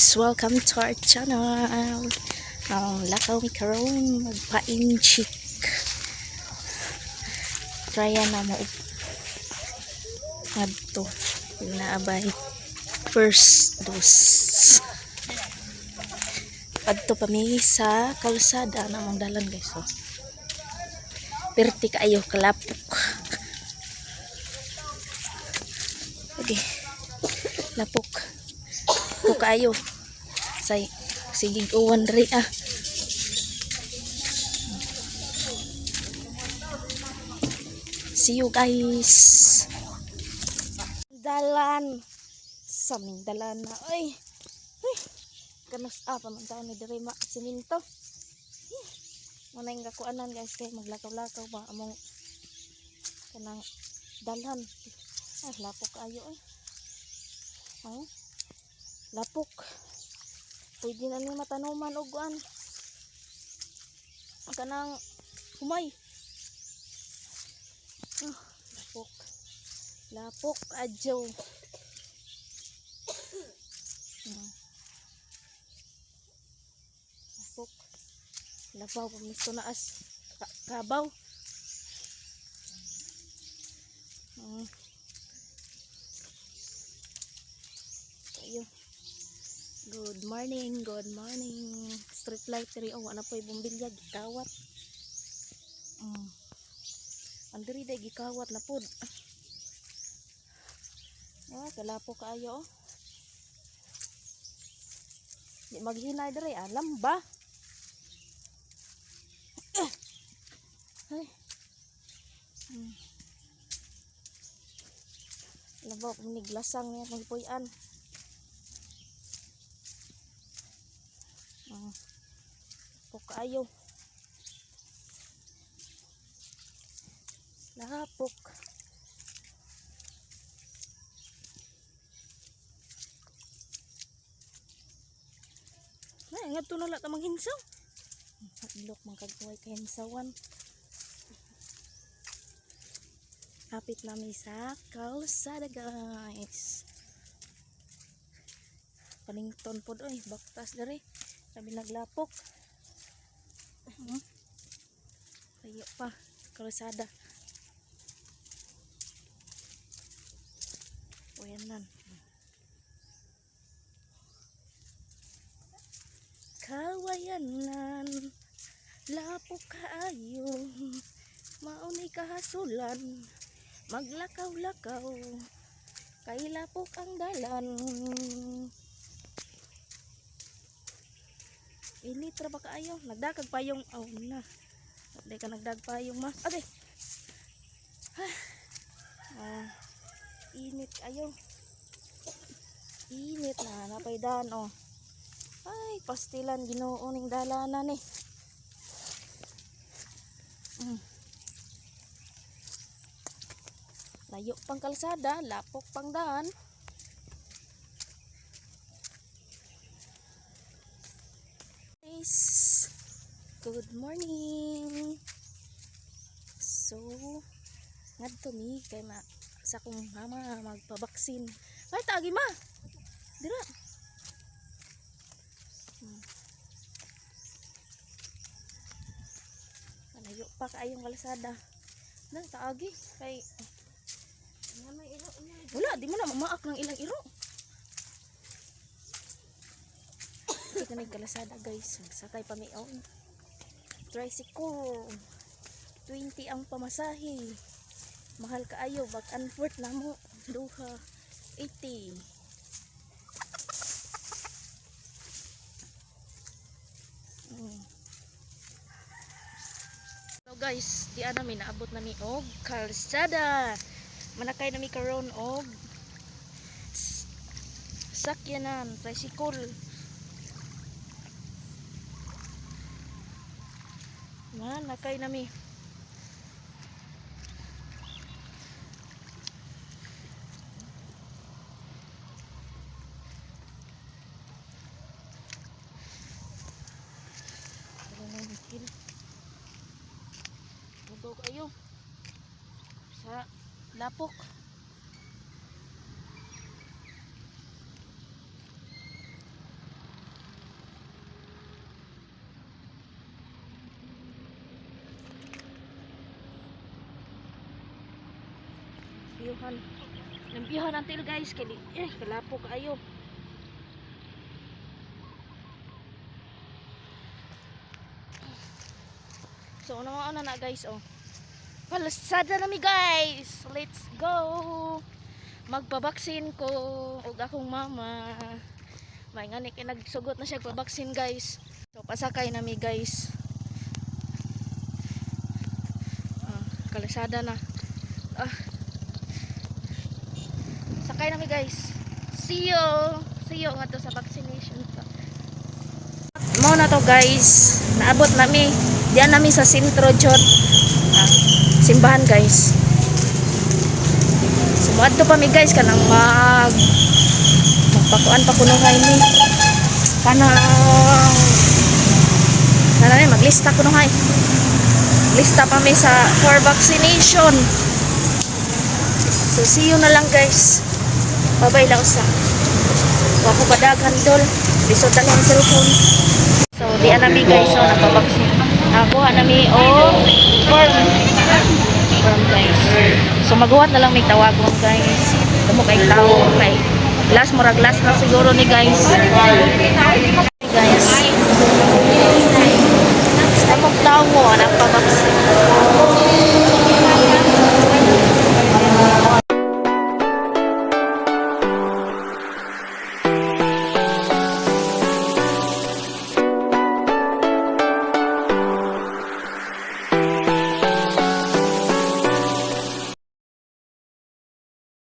guys, welcome to our channel. Lakaw mi karon magpa-inchik. Trya na mo adto naabay first dose. Adto pa mi sa kalsada namang dalan guys. So, perti kaayo kalapok. Okay. Lapok. Ko kaayo. Say sige uwan diri ah. See you guys. Dalan. Saming dalan na. Ay. Kanos pa man taon ni diri ma siminto. Manay nga kuanan guys kay maglakaw-lakaw ba among kanang dalan. Ay lapok ayo eh. Oh. Lapok. Pwede na ni matanuman og kuan. Kanang humay. Oh, lapok. Lapok adjo. Lapok. Labaw pamisto na as kabaw. Ayun. Good morning, good morning. Street light diri oh, ana poy bumbilya gikawat. Andiri day gikawat na pod. Ah, kalapo kaayo oh. Di maghinay diri alam ba? Ay. Labaw niglasang niya magpuyan. Kaayo lapok na nga to na lata manghinsaw hadlok mangkagbuhay kahinsawan hapit nami sa kalsada guys panington pod oy baktas dere sabi naglapok ayo pa kalsada wayanan kawayanan lapok kaayo maunay kahasulan maglakaw-lakaw kay lapok ang dalan initra ba kaayo nagdagag payong oh na di ka nagdag payong ma ade init ayo init na napaydan oh ay pastilan Ginoo ning dalanan eh layo pang kalsada lapok pang daan. Good morning. So ngadto mi kay sa kong mama magpabaksin. Ay tagi ma. Dira. Malayo pa kaayong kalsada. Nang taagi kay wala di mo na mamaak ng ilang iro. Kita na kalasada guys, sakay pa may tricycle 20 ang pamasahe mahal kaayo back and forth na mo duha 80. So guys, di namin naabot na mi og kalsada manakay na mi karon og sakyanan tricycle. Nakay nami budog ayo sa lapok limpyuhan. Limpyuhan until guys kay kalapo kaayo. So una na guys oh. Palasada na mi guys. Let's go. Magpabaksin ko og akong mama. May nga ni nagsugot na siya pabaksin guys. So pasakay na mi guys. Kalasada na. Sakay na mi guys. See you. See you nga to sa vaccination. Mao na to guys. Naabot nami. Diyan nami sa sentro jud. Simbahan guys. Sumuad to pa mi guys kanang magpakuan pa kuno kay ni. Kana ni maglista kuno kay. Lista pa mi sa for vaccination. So see you na lang guys. Bye-bye lang sa. Wa ko padaghan dol. Lisod lang ang cellphone. So di anami guys so nagpabaksin. Ako anami form guys. So maguhat na lang may tawagon guys. Kamo kay tao kay glass mura glass na siguro ni guys.